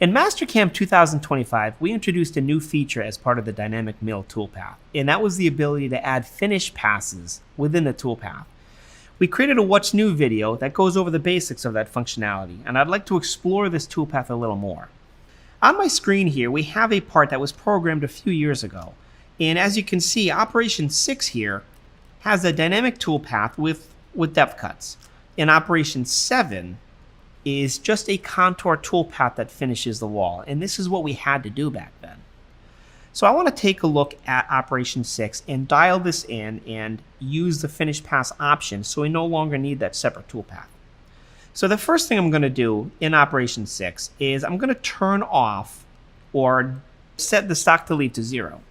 In Mastercam 2025, we introduced a new feature as part of the Dynamic Mill toolpath, and that was the ability to add finish passes within the toolpath. We created a What's New video that goes over the basics of that functionality, and I'd like to explore this toolpath a little more. On my screen here, we have a part that was programmed a few years ago, and as you can see, Operation 6 here has a dynamic toolpath with depth cuts. In Operation 7, is just a contour toolpath that finishes the wall. And this is what we had to do back then. So I want to take a look at Operation 6 and dial this in and use the finish pass option so we no longer need that separate toolpath. So the first thing I'm going to do in Operation 6 is I'm going to turn off or set the stock to leave to 0.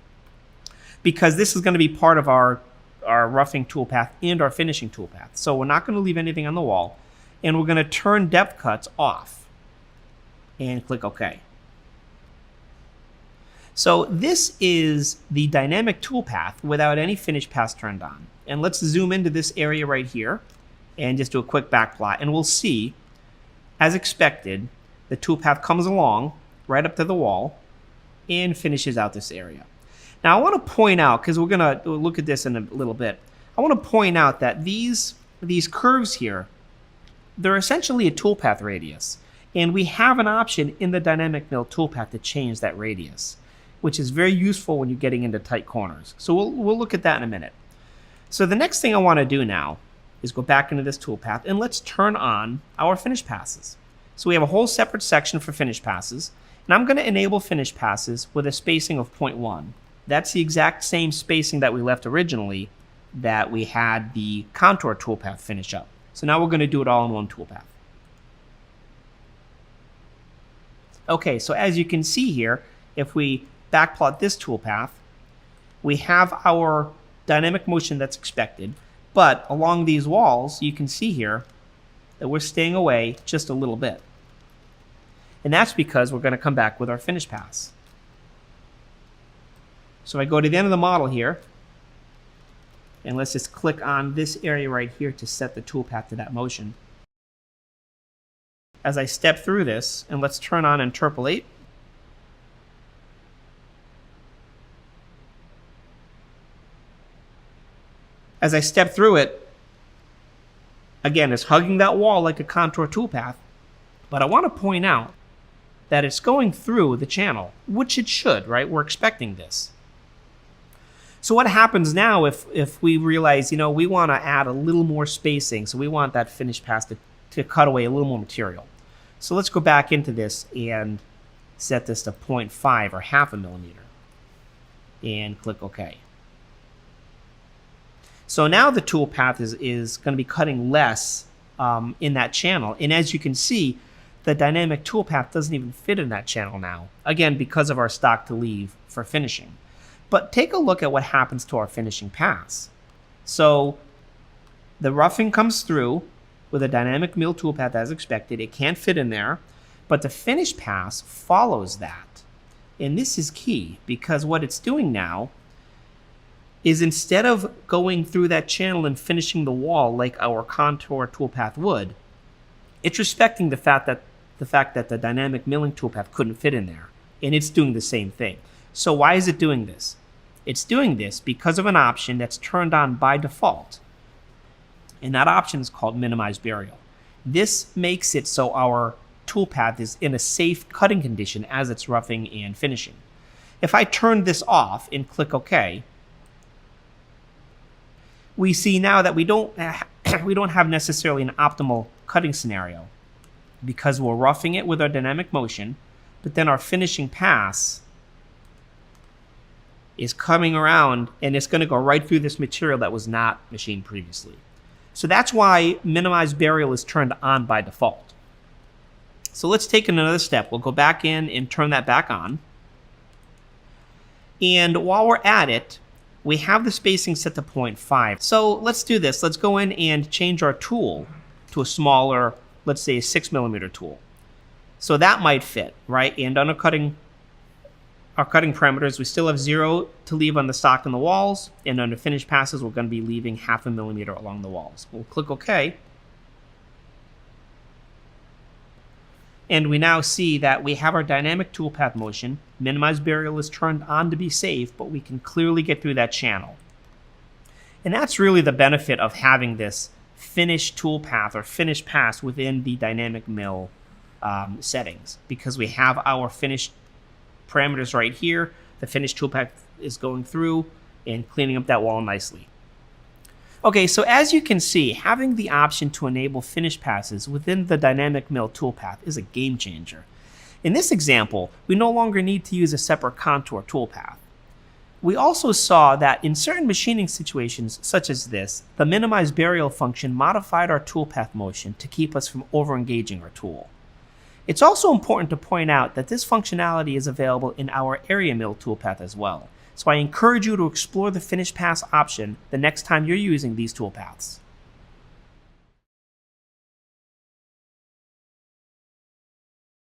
Because this is going to be part of our roughing toolpath and our finishing toolpath. So we're not going to leave anything on the wall. And we're going to turn depth cuts off and click OK. So this is the dynamic toolpath without any finish pass turned on. And let's zoom into this area right here and just do a quick back plot. And we'll see, as expected, the toolpath comes along right up to the wall and finishes out this area. Now I want to point out, because we're going to look at this in a little bit, I want to point out that these curves here, they're essentially a toolpath radius, and we have an option in the Dynamic Mill toolpath to change that radius, which is very useful when you're getting into tight corners. So we'll look at that in a minute. So the next thing I want to do now is go back into this toolpath, and let's turn on our finish passes. So we have a whole separate section for finish passes, and I'm going to enable finish passes with a spacing of 0.1. That's the exact same spacing that we left originally that we had the contour toolpath finish up. So now we're going to do it all in one toolpath. Okay, so as you can see here, if we backplot this toolpath, we have our dynamic motion that's expected, but along these walls, you can see here that we're staying away just a little bit. And that's because we're going to come back with our finish pass. So if I go to the end of the model here, and let's just click on this area right here to set the toolpath to that motion. As I step through this, and let's turn on Interpolate. As I step through it, again, it's hugging that wall like a contour toolpath, but I want to point out that it's going through the channel, which it should, right? We're expecting this. So what happens now if we realize, we want to add a little more spacing, so we want that finish pass to cut away a little more material. So let's go back into this and set this to 0.5 or half a millimeter and click OK. So now the toolpath is going to be cutting less in that channel. And as you can see, the dynamic toolpath doesn't even fit in that channel now, again, because of our stock to leave for finishing. But take a look at what happens to our finishing pass. So the roughing comes through with a dynamic mill toolpath as expected. It can't fit in there, but the finish pass follows that. And this is key because what it's doing now is instead of going through that channel and finishing the wall like our contour toolpath would, it's respecting the fact that the dynamic milling toolpath couldn't fit in there. And it's doing the same thing. So why is it doing this? It's doing this because of an option that's turned on by default. And that option is called Minimize Burial. This makes it so our toolpath is in a safe cutting condition as it's roughing and finishing. If I turn this off and click OK, we see now that we don't have necessarily an optimal cutting scenario because we're roughing it with our dynamic motion, but then our finishing pass is coming around and it's going to go right through this material that was not machined previously. So that's why Minimize Burial is turned on by default. So let's take another step. We'll go back in and turn that back on. And while we're at it, we have the spacing set to 0.5. So let's do this. Let's go in and change our tool to a smaller, let's say a 6mm tool. So that might fit, right? And on our cutting parameters, we still have 0 to leave on the stock and the walls, and under finish passes, we're going to be leaving half a millimeter along the walls. We'll click OK. And we now see that we have our dynamic toolpath motion. Minimize burial is turned on to be safe, but we can clearly get through that channel. And that's really the benefit of having this finished toolpath or finished pass within the dynamic mill settings, because we have our finished parameters right here. The finished toolpath is going through and cleaning up that wall nicely. Okay, so as you can see, having the option to enable finish passes within the dynamic mill toolpath is a game changer. In this example, we no longer need to use a separate contour toolpath. We also saw that in certain machining situations such as this, the minimize burial function modified our toolpath motion to keep us from over-engaging our tool. It's also important to point out that this functionality is available in our area mill toolpath as well. So I encourage you to explore the finish pass option the next time you're using these toolpaths.